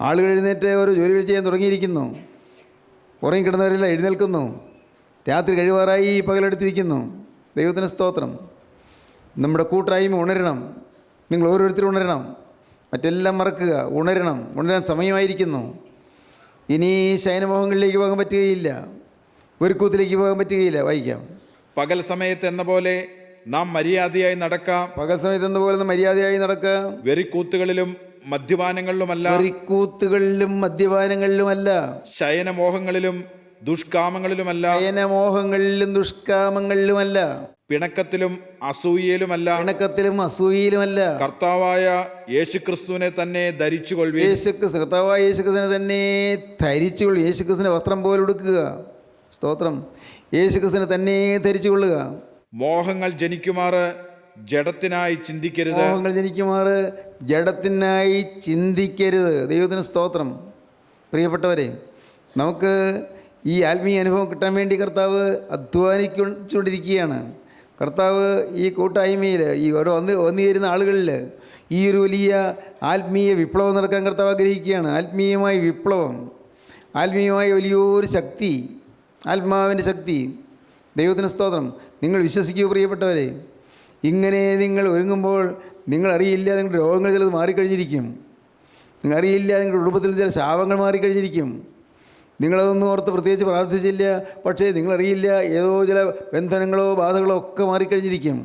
ആളുകൾ എഴുന്നേറ്റ് ഓരോ ജോലികൾ ചെയ്യാൻ തുടങ്ങിയിരിക്കുന്നു. ഉറങ്ങിക്കിടന്നവരെല്ലാം എഴുന്നേൽക്കുന്നു. രാത്രി കഴിവാറായി, പകലെടുത്തിരിക്കുന്നു. ദൈവത്തിന് സ്തോത്രം. നമ്മുടെ കൂട്ടായ്മ ഉണരണം. നിങ്ങൾ ഓരോരുത്തരും ഉണരണം. മറ്റെല്ലാം മറക്കുക. ഉണരണം. ഉണരാൻ സമയമായിരിക്കുന്നു. ഇനി ശയനമോഹങ്ങളിലേക്ക് പോകാൻ പറ്റുകയില്ല. ഒരുക്കൂത്തിലേക്ക് പോകാൻ പറ്റുകയില്ല. വായിക്കാം.
പകൽ സമയത്ത് എന്ന പോലെ നാം മര്യാദയായി നടക്കാം.
പകൽ സമയത്ത് എന്ന പോലെ മര്യാദയായി നടക്കാം.
വെറിക്കൂത്തുകളിലും മദ്യപാനങ്ങളിലുമല്ല,
വെറിക്കൂത്തുകളിലും മദ്യപാനങ്ങളിലുമല്ല,
ശയനമോഹങ്ങളിലും ദുഷ്കാമങ്ങളിലുമല്ല,
ശയനമോഹങ്ങളിലും ദുഷ്കാമങ്ങളിലുമല്ല,
പിണക്കത്തിലും അസൂയയിലുമല്ല,
പിണക്കത്തിലും അസൂയയിലുമല്ല.
കർത്താവായ യേശുക്രിസ്തുവിനെ തന്നെ ധരിച്ചുകൊള്ളുവിൻ.
കർത്താവായ യേശുക്രിസ്തുവിനെ തന്നെ ധരിച്ചുകൊള്ളുക. യേശുക്രിസ്തുവിനെ വസ്ത്രം പോലെ ഉടുക്കുക. സ്തോത്രം. യേശുക്രിസ്തുവിനെ തന്നെ ധരിച്ചുകൊള്ളുക.
മോഹങ്ങൾ ജനിക്കുമാറ് ജഡത്തിനായി ചിന്തിക്കരുത്.
മോഹങ്ങൾ ജനിക്കുമാറ് ജഡത്തിനായി ചിന്തിക്കരുത്. ദൈവത്തിന് സ്തോത്രം. പ്രിയപ്പെട്ടവരെ, നമുക്ക് ഈ ആത്മീയ അനുഭവം കിട്ടാൻ വേണ്ടി കർത്താവ് അധ്വാനിച്ചുകൊണ്ടിരിക്കുകയാണ്. കർത്താവ് ഈ കൂട്ടായ്മയിൽ, ഈ ഓരോ വന്നു ചേരുന്ന ആളുകളിൽ ഈ ഒരു വലിയ ആത്മീയ വിപ്ലവം നടക്കാൻ കർത്താവ് ആഗ്രഹിക്കുകയാണ്. ആത്മീയമായ വിപ്ലവം, ആത്മീയമായ വലിയൊരു ശക്തി, ആത്മാവിൻ്റെ ശക്തി. ദൈവത്തിന് സ്തോത്രം. നിങ്ങൾ വിശ്വസിക്കൂ പ്രിയപ്പെട്ടവരെ. ഇങ്ങനെ നിങ്ങൾ ഒരുങ്ങുമ്പോൾ നിങ്ങളറിയില്ല, നിങ്ങളുടെ രോഗങ്ങൾ ചിലത് മാറിക്കഴിഞ്ഞിരിക്കും. നിങ്ങളറിയില്ല, നിങ്ങളുടെ കുടുംബത്തിൽ ചില ശാപങ്ങൾ മാറിക്കഴിഞ്ഞിരിക്കും. നിങ്ങളതൊന്നും ഓർത്ത് പ്രത്യേകിച്ച് പ്രാർത്ഥിച്ചില്ല. പക്ഷേ നിങ്ങളറിയില്ല, ഏതോ ചില ബന്ധനങ്ങളോ ബാധകളോ ഒക്കെ മാറിക്കഴിഞ്ഞിരിക്കും.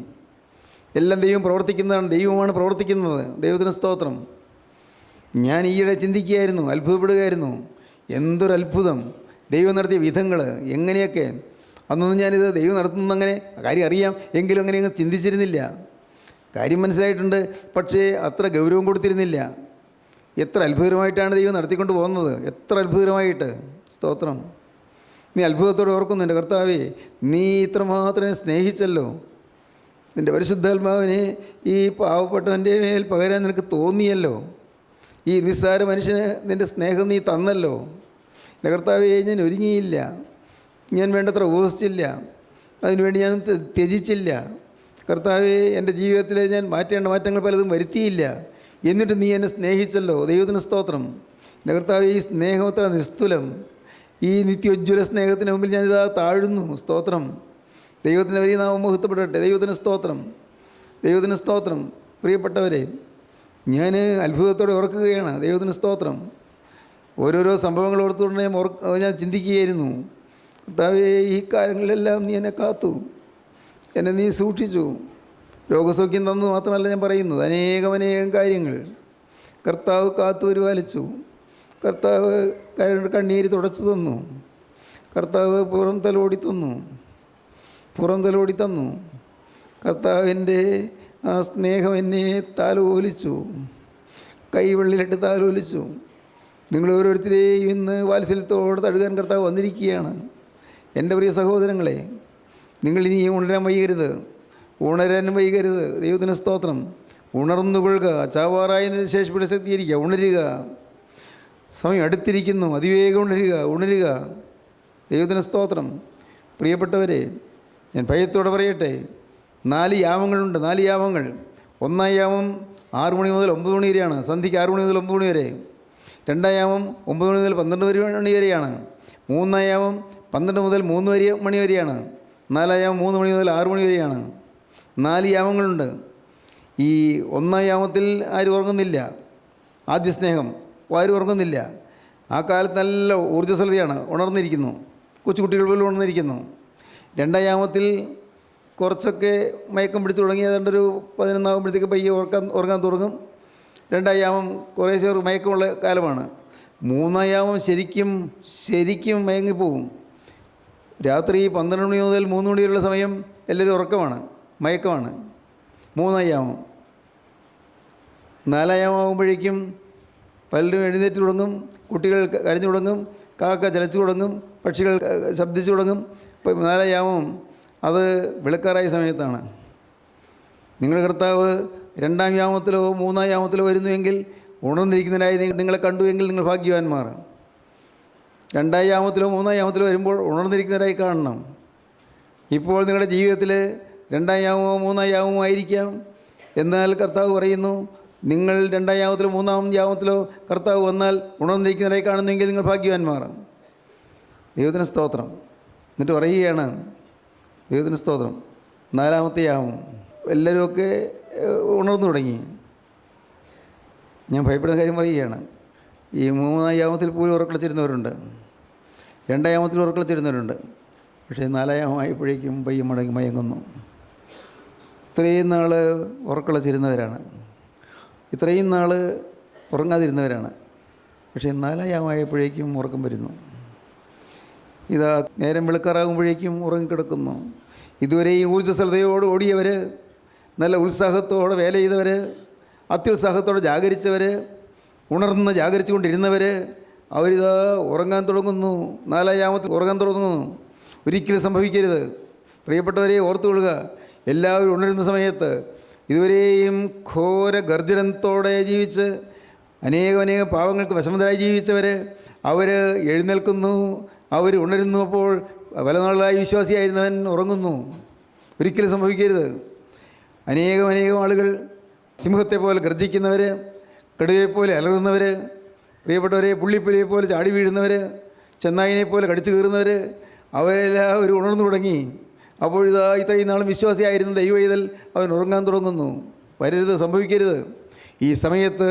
എല്ലാം ദൈവം പ്രവർത്തിക്കുന്നതാണ്. ദൈവമാണ് പ്രവർത്തിക്കുന്നത്. ദൈവത്തിന് സ്തോത്രം. ഞാൻ ഈയിടെ ചിന്തിക്കുകയായിരുന്നു, അത്ഭുതപ്പെടുകയായിരുന്നു. എന്തൊരു അത്ഭുതം ദൈവം നടത്തിയ വിധങ്ങൾ, എങ്ങനെയൊക്കെ. അന്നൊന്നും ഞാനിത് ദൈവം നടത്തുന്നങ്ങനെ കാര്യം അറിയാം, എങ്കിലും അങ്ങനെ അങ്ങ് ചിന്തിച്ചിരുന്നില്ല. കാര്യം മനസ്സിലായിട്ടുണ്ട്, പക്ഷേ അത്ര ഗൗരവം കൊടുത്തിരുന്നില്ല. എത്ര അത്ഭുതമായിട്ടാണ് ദൈവം നടത്തിക്കൊണ്ട് പോകുന്നത്, എത്ര അത്ഭുതമായിട്ട്. സ്തോത്രം. നീ അത്ഭുതത്തോടെ ഓർക്കുന്നു, എൻ്റെ കർത്താവേ, നീ ഇത്രമാത്രം സ്നേഹിച്ചല്ലോ. നിൻ്റെ പരിശുദ്ധാത്മാവിനെ ഈ പാവപ്പെട്ടവൻ്റെ മേൽ പകരാൻ നിനക്ക് തോന്നിയല്ലോ. ഈ നിസ്സാര മനുഷ്യന് നിൻ്റെ സ്നേഹം നീ തന്നല്ലോ. എൻ്റെ കർത്താവേ, ഞാൻ ഒരുങ്ങിയില്ല, ഞാൻ വേണ്ടത്ര ഉപവസിച്ചില്ല, അതിനുവേണ്ടി ഞാൻ ത്യജിച്ചില്ല. കർത്താവേ, എൻ്റെ ജീവിതത്തിൽ ഞാൻ മാറ്റേണ്ട മാറ്റങ്ങൾ പലതും വരുത്തിയില്ല. എന്നിട്ട് നീ എന്നെ സ്നേഹിച്ചല്ലോ. ദൈവത്തിന് സ്തോത്രം. എൻ്റെ കർത്താവേ, ഈ സ്നേഹം അത്ര നിസ്തുലം. ഈ നിത്യോജ്വല സ്നേഹത്തിന് മുമ്പിൽ ഞാനിതാ താഴുന്നു. സ്തോത്രം. ദൈവത്തിൻ്റെ വലിയ നാമം മഹത്വപ്പെടട്ടെ. ദൈവത്തിന് സ്തോത്രം. ദൈവത്തിന് സ്തോത്രം. പ്രിയപ്പെട്ടവരെ, ഞാൻ അത്ഭുതത്തോടെ ഓർക്കുകയാണ്. ദൈവത്തിന് സ്തോത്രം. ഓരോരോ സംഭവങ്ങൾ ഓർത്തുകൊണ്ട് ഞാൻ ചിന്തിക്കുകയായിരുന്നു. കർത്താവേ, ഈ കാര്യങ്ങളിലെല്ലാം നീ എന്നെ കാത്തു, എന്നെ നീ സൂക്ഷിച്ചു. രോഗസൗഖ്യം തന്നു മാത്രമല്ല ഞാൻ പറയുന്നത്, അനേകം കാര്യങ്ങൾ കർത്താവ് കാത്തു പരിപാലിച്ചു. കർത്താവ് കണ്ണീര് തുടച്ചു തന്നു. കർത്താവ് പുറം തലോടി തന്നു. കർത്താവിൻ്റെ ആ സ്നേഹം എന്നെ താലോലിച്ചു, കൈവെള്ളിലിട്ട് താലോലിച്ചു. നിങ്ങൾ ഓരോരുത്തരെയും ഇന്ന് വാത്സല്യത്തോടെ തഴുകാൻ കർത്താവ് വന്നിരിക്കുകയാണ്. എൻ്റെ പ്രിയ സഹോദരങ്ങളെ, നിങ്ങൾ ഇനി ഉണരാൻ വൈകരുത്. ദൈവത്തിന് സ്തോത്രം. ഉണർന്നുകൊള്ളുക. ചാവാറായതിനു ശേഷം ശക്തീകരിക്കുക. ഉണരുക. സമയം അടുത്തിരിക്കുന്നു. അതിവേഗം ഉണരുക. ദൈവത്തിന് സ്തോത്രം. പ്രിയപ്പെട്ടവരെ, ഞാൻ ഭയത്തോടെ പറയട്ടെ, 4 യാമങ്ങളുണ്ട്. 4 യാമങ്ങൾ. 1-ാം യാമം 6 മണി മുതൽ 9 മണി വരെയാണ്. സന്ധ്യയ്ക്ക് 6 മണി മുതൽ 9 മണി വരെ. രണ്ടാം യാമം 9 മണി മുതൽ 12 മണി വരെയാണ്. മൂന്നാം യാമം 12 മുതൽ 3 മണി വരെയാണ്. നാലാം യാമം 3 മണി മുതൽ 6 മണി വരെയാണ്. 4 യാമങ്ങളുണ്ട്. ഈ ഒന്നാം യാമത്തിൽ ആരും ഉറങ്ങുന്നില്ല. ആദ്യ സ്നേഹം ആരും ഉറങ്ങുന്നില്ല. ആ കാലത്ത് നല്ല ഊർജ്ജസ്വലതയാണ്, ഉണർന്നിരിക്കുന്നു. കൊച്ചുകുട്ടികൾ പോലും ഉണർന്നിരിക്കുന്നു. രണ്ടാം യാമത്തിൽ കുറച്ചൊക്കെ മയക്കം പിടിച്ച് തുടങ്ങി. ഏതാണ്ടൊരു 11 ആകുമ്പോഴത്തേക്ക് പയ്യെ ഉറങ്ങാൻ തുടങ്ങും. രണ്ടാം യാമം കുറേശ്ശെ മയക്കമുള്ള കാലമാണ്. മൂന്നാം യാമം ശരിക്കും മയങ്ങിപ്പോവും. രാത്രി 12 മണി മുതൽ 3 മണി വരെയുള്ള സമയം എല്ലാവരും ഉറക്കമാണ്, മയക്കമാണ്. മൂന്നാം യാമം. നാലാം യാമം ആകുമ്പോഴേക്കും പലരും എഴുന്നേറ്റ് തുടങ്ങും, കുട്ടികൾ കരഞ്ഞു തുടങ്ങും, കാക്ക ചലച്ചു തുടങ്ങും, പക്ഷികൾ ശബ്ദിച്ചു തുടങ്ങും. ഇപ്പോൾ നാലാം യാമം അത് വെളുക്കാറായ സമയത്താണ്. നിങ്ങളുടെ കർത്താവ് രണ്ടാം യാമത്തിലോ മൂന്നാം യാമത്തിലോ വരുന്നുവെങ്കിൽ ഉണർന്നിരിക്കുന്നതിനായി നിങ്ങളെ കണ്ടുവെങ്കിൽ നിങ്ങൾ ഭാഗ്യവാന്മാർ. രണ്ടാം യാമത്തിലോ മൂന്നാം യാമത്തിലോ വരുമ്പോൾ ഉണർന്നിരിക്കുന്നവരായി കാണണം. ഇപ്പോൾ നിങ്ങളുടെ ജീവിതത്തിൽ രണ്ടാം യാമമോ മൂന്നാം യാമമോ ആയിരിക്കാം. എന്നാൽ കർത്താവ് പറയുന്നു, നിങ്ങൾ രണ്ടാം യാമത്തിലോ മൂന്നാം യാമത്തിലോ കർത്താവ് വന്നാൽ ഉണർന്നിരിക്കുന്നവരായി കാണുന്നെങ്കിൽ നിങ്ങൾ ഭാഗ്യവാന്മാർ. ദൈവത്തിന് സ്തോത്രം. എന്നിട്ട് പറയുകയാണ്, ദൈവത്തിന് സ്തോത്രം, നാലാമത്തെ യാമം എല്ലാവരുമൊക്കെ ഉണർന്നു തുടങ്ങി. ഞാൻ ഭയപ്പെടുന്ന കാര്യം പറയുകയാണ്. ഈ മൂന്നാം യാമത്തിൽ പോലും ഉറക്കളച്ചിരുന്നവരുണ്ട്, രണ്ടാം യാമത്തിൽ ഉറക്കളച്ചിരുന്നവരുണ്ട്. പക്ഷേ നാലാം യാമം ആയപ്പോഴേക്കും പയ്യം മടങ്ങി മയങ്ങുന്നു. ഇത്രയും നാൾ ഉറക്കളച്ചിരുന്നവരാണ്, ഇത്രയും നാൾ ഉറങ്ങാതിരുന്നവരാണ്. പക്ഷേ നാലാം യാമം ആയപ്പോഴേക്കും ഉറക്കം വരുന്നു. ഇതാ നേരം വെളുക്കാറാകുമ്പോഴേക്കും ഉറങ്ങിക്കിടക്കുന്നു. ഇതുവരെ ഈ ഊർജ്ജസ്വലതയോട് ഓടിയവർ, നല്ല ഉത്സാഹത്തോടെ വേല ചെയ്തവർ, അത്യുത്സാഹത്തോടെ ജാഗരിച്ചവർ, ഉണർന്ന് ജാഗരിച്ചു കൊണ്ടിരുന്നവർ, അവരിതാ ഉറങ്ങാൻ തുടങ്ങുന്നു. നാലാം യാമത്തിൽ ഉറങ്ങാൻ തുടങ്ങുന്നു. ഒരിക്കലും സംഭവിക്കരുത്. പ്രിയപ്പെട്ടവരെ ഓർത്തുകൊള്ളുക, എല്ലാവരും ഉണരുന്ന സമയത്ത് ഇതുവരെയും ഘോര ഗർജനത്തോടെ ജീവിച്ച് അനേകം പാവങ്ങൾക്ക് വശമതരായി ജീവിച്ചവർ അവർ എഴുന്നേൽക്കുന്നു, അവർ ഉണരുന്നു. അപ്പോൾ പല നാളായി വിശ്വാസിയായിരുന്നവൻ ഉറങ്ങുന്നു. ഒരിക്കലും സംഭവിക്കരുത്. അനേകം ആളുകൾ സിംഹത്തെ പോലെ ഗർജിക്കുന്നവർ, കടുവയെപ്പോലെ അലറുന്നവർ, പ്രിയപ്പെട്ടവരെ പുള്ളിപ്പുലിയെ പോലെ ചാടി വീഴുന്നവർ, ചെന്നായിനെ പോലെ കടിച്ചു കീറുന്നവർ, അവരെല്ലാവരും ഉണർന്നു തുടങ്ങി. അപ്പോൾ ഇതാ ഇത്രയും നാളും വിശ്വാസിയായിരുന്ന ദൈവവേദൽ അവൻ ഉറങ്ങാൻ തുടങ്ങുന്നു. വരരുത്, സംഭവിക്കരുത്. ഈ സമയത്ത്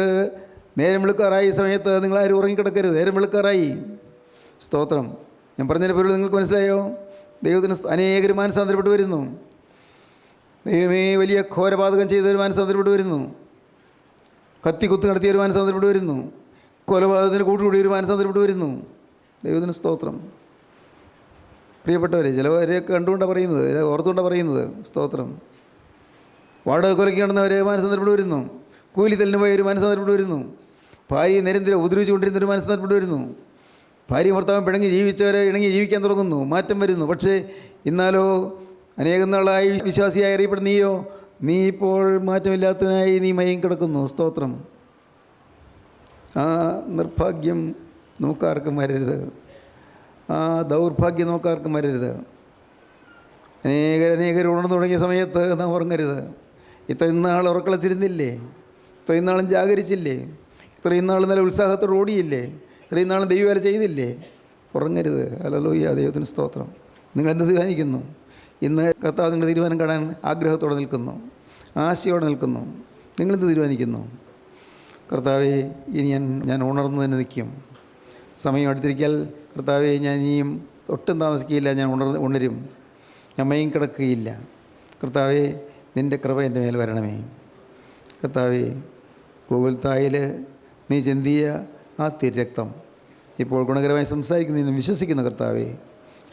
നേരം വെളുക്കാറായി സമയത്ത് നിങ്ങളാരും ഉറങ്ങിക്കിടക്കരുത്. നേരം വെളുക്കാറായി. സ്തോത്രം. ഞാൻ പറഞ്ഞതിൻ്റെ പേരിൽ നിങ്ങൾക്ക് മനസ്സിലായോ? ദൈവത്തിന് അനേകർ മാനസാന്തരപ്പെട്ട് വരുന്നു. ദൈവമേ, വലിയ ഘോരപാതകം ചെയ്തൊരു മാനസാന്തരപ്പെട്ട് വരുന്നു. കത്തിക്കുത്ത് നടത്തിയൊരു മാനസാന്തരപ്പെട്ട് വരുന്നു. കൊലപാതകത്തിന് കൂട്ടുകൂടിയൊരു മാനസാന്തരപ്പെട്ട് വരുന്നു. ദൈവത്തിന് സ്തോത്രം. പ്രിയപ്പെട്ടവരെ, ചിലവരെയൊക്കെ കണ്ടുകൊണ്ടാണ് പറയുന്നത്, ഓർത്തുകൊണ്ടാണ് പറയുന്നത്. സ്തോത്രം. വാടക കൊലയ്ക്ക് നടന്നവരെ മാനസാന്തരപ്പെട്ട് വരുന്നു. കൂലിത്തലിന് പോയ ഒരു മാനസാന്തരപ്പെട്ട് വരുന്നു. ഭാര്യയെ നിരന്തരം ഉപദ്രവിച്ചു കൊണ്ടിരുന്നൊരു മാനസാന്തരപ്പെട്ട് വരുന്നു. ഭാര്യയും ഭർത്താവും പിണങ്ങി ജീവിച്ചവരെ ഇണങ്ങി ജീവിക്കാൻ തുടങ്ങുന്നു. മാറ്റം വരുന്നു. പക്ഷേ ഇന്നാലോ അനേകം നാളായി വിശ്വാസിയായി അറിയപ്പെടുന്ന നീ ഇപ്പോൾ മാറ്റമില്ലാത്തതിനായി നീ മയം കിടക്കുന്നു. സ്തോത്രം. ആ നിർഭാഗ്യം നമുക്കാർക്കും വരരുത്. ആ ദൗർഭാഗ്യം നമുക്കാർക്കും വരരുത്. അനേകർ ഉണർന്നു തുടങ്ങിയ സമയത്ത് നാം ഉറങ്ങരുത്. ഇത്രയും നാൾ ഉറക്കളച്ചിരുന്നില്ലേ? ഇത്രയും നാളും ജാഗരിച്ചില്ലേ? ഇത്രയും നാൾ നല്ല ഉത്സാഹത്തോടെ ഓടിയില്ലേ? ഇത്രയും നാളും ദൈവവേല ചെയ്തില്ലേ? ഉറങ്ങരുത്. ഹല്ലേലൂയ, ദൈവത്തിന് സ്തോത്രം. നിങ്ങളെന്ത് തീരുമാനിക്കുന്നു? ഇന്ന് കർത്താവ് നിങ്ങളുടെ തീരുമാനം കാണാൻ ആഗ്രഹത്തോടെ നിൽക്കുന്നു, ആശയോടെ നിൽക്കുന്നു. നിങ്ങളെന്ത് തീരുമാനിക്കുന്നു? കർത്താവേ, ഇനി ഞാൻ ഉണർന്നു തന്നെ നിൽക്കും. സമയം അടുത്തിരിക്കാൽ കർത്താവേ, ഞാൻ ഇനിയും ഒട്ടും താമസിക്കുകയില്ല. ഞാൻ ഉണരും. ഞാൻ മയം കിടക്കുകയില്ല. കർത്താവേ, നിൻ്റെ കൃപ എൻ്റെ മേൽ വരണമേ. കർത്താവേ, ഗോകുൽത്തായിൽ നീ ചിന്തിയ ആ തിരുരക്തം ഇപ്പോൾ ഗുണകരമായി സംസാരിക്കുന്നതിനും വിശ്വസിക്കുന്ന കർത്താവേ,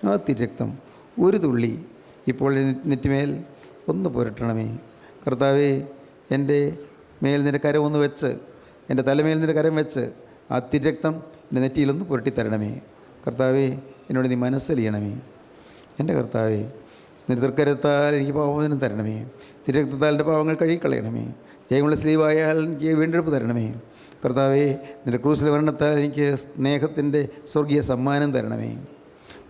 ആ തിരുരക്തം ഒരു തുള്ളി ഇപ്പോൾ നെറ്റിമേൽ ഒന്ന് പുരട്ടണമേ. കർത്താവേ, എൻ്റെ മേൽ നിൻ്റെ കരം ഒന്ന് വെച്ച്, എൻ്റെ തലമേൽ നിൻ്റെ കരം വെച്ച് ആ തിരുരക്തം എൻ്റെ നെറ്റിയിലൊന്ന് പുരട്ടിത്തരണമേ. കർത്താവേ, എന്നോട് നീ മനസ്സലിയണമേ. എൻ്റെ കർത്താവേ, നിന്റെ തൃക്കരത്താൽ എനിക്ക് പാപമോചനം തരണമേ. തിരുരക്തത്താൽ എൻ്റെ പാവങ്ങൾ കഴുകിക്കളയണമേ. ജയമുള്ള സ്ലീവായാൽ എനിക്ക് വീണ്ടെടുപ്പ് തരണമേ. കർത്താവേ, നിൻ്റെ ക്രൂശിലെ മരണത്താൽ എനിക്ക് സ്നേഹത്തിൻ്റെ സ്വർഗീയ സമ്മാനം തരണമേ.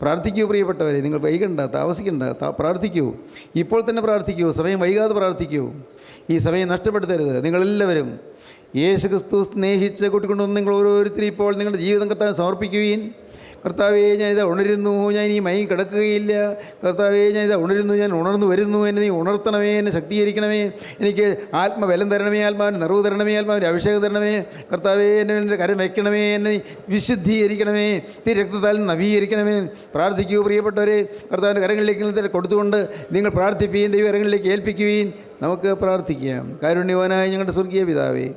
പ്രാർത്ഥിക്കൂ പ്രിയപ്പെട്ടവരെ, നിങ്ങൾ വൈകണ്ട, താമസിക്കണ്ട, പ്രാർത്ഥിക്കൂ. ഇപ്പോൾ തന്നെ പ്രാർത്ഥിക്കൂ. സമയം വൈകാതെ പ്രാർത്ഥിക്കൂ. ഈ സമയം നഷ്ടപ്പെടുത്തരുത്. നിങ്ങളെല്ലാവരും യേശു ക്രിസ്തു സ്നേഹിച്ച് കൂട്ടിക്കൊണ്ടുവന്ന് നിങ്ങൾ ഓരോരുത്തരും ഇപ്പോൾ നിങ്ങളുടെ ജീവിതം കർത്താവിന് സമർപ്പിക്കുകയും, കർത്താവേ ഞാനിത് ഉണരുന്നു, ഞാൻ ഇനി മൈ കിടക്കുകയില്ല, കർത്താവേ ഞാനിത് ഉണരുന്നു, ഞാൻ ഉണർന്നു വരുന്നു, എന്നെ നീ ഉണർത്തണമേ, എന്നെ ശക്തീകരിക്കണമേ, എനിക്ക് ആത്മബലം തരണമേ, ആത്മാവിന് നിറവ് തരണമേ, ആത്മാവിൻ്റെ അഭിഷേകം തരണമേ, കർത്താവേ എൻ്റെ കരം വയ്ക്കണമേ, എന്നെ വിശുദ്ധീകരിക്കണമേ, രക്തത്താൽ നവീകരിക്കണമേ. പ്രാർത്ഥിക്കൂ പ്രിയപ്പെട്ടവരെ. കർത്താവിൻ്റെ കരങ്ങളിലേക്ക് കൊടുത്തുകൊണ്ട് നിങ്ങൾ പ്രാർത്ഥിക്കുകയും ദൈവകരങ്ങളിലേക്ക് ഏൽപ്പിക്കുകയും നമുക്ക് പ്രാർത്ഥിക്കാം. കാരുണ്യവാനായ ഞങ്ങളുടെ സ്വർഗീയ പിതാവേ,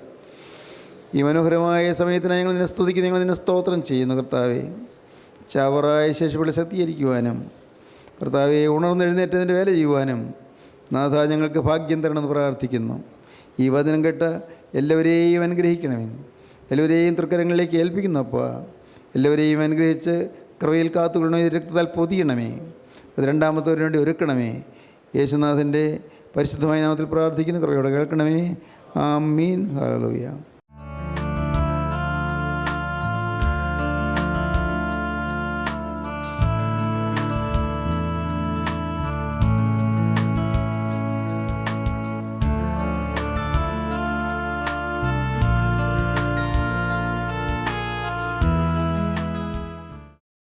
ഈ മനോഹരമായ സമയത്തിനായി ഞങ്ങൾ നിന്നെ സ്തുതിക്കുന്നു, ഞങ്ങൾ നിന്നെ സ്തോത്രം ചെയ്യുന്നു. കർത്താവേ, ചാവറായ ശേഷിപ്പുള്ള ശക്തീകരിക്കുവാനും, കർത്താവെ ഉണർന്നെഴുന്നേറ്റതിൻ്റെ വേല ചെയ്യുവാനും നാഥ ഞങ്ങൾക്ക് ഭാഗ്യം തരണമെന്ന് പ്രാർത്ഥിക്കുന്നു. ഈ വചനം കേട്ട എല്ലാവരെയും അനുഗ്രഹിക്കണമേ, എല്ലാവരെയും തൃക്കരങ്ങളിലേക്ക് ഏൽപ്പിക്കുന്നു. അപ്പോൾ എല്ലാവരെയും അനുഗ്രഹിച്ച് കൃപയിൽ കാത്തുകൊള്ളണമേ, രക്തത്താൽ പൊതിയണമേ, അത് രണ്ടാമത്തവരിന് വേണ്ടി ഒരുക്കണമേ. യേശുനാഥൻ്റെ പരിശുദ്ധമായ നാമത്തിൽ പ്രാർത്ഥിക്കുന്നു, കൃപയോടെ കേൾക്കണമേ. ആമീൻ. ഹല്ലേലൂയ.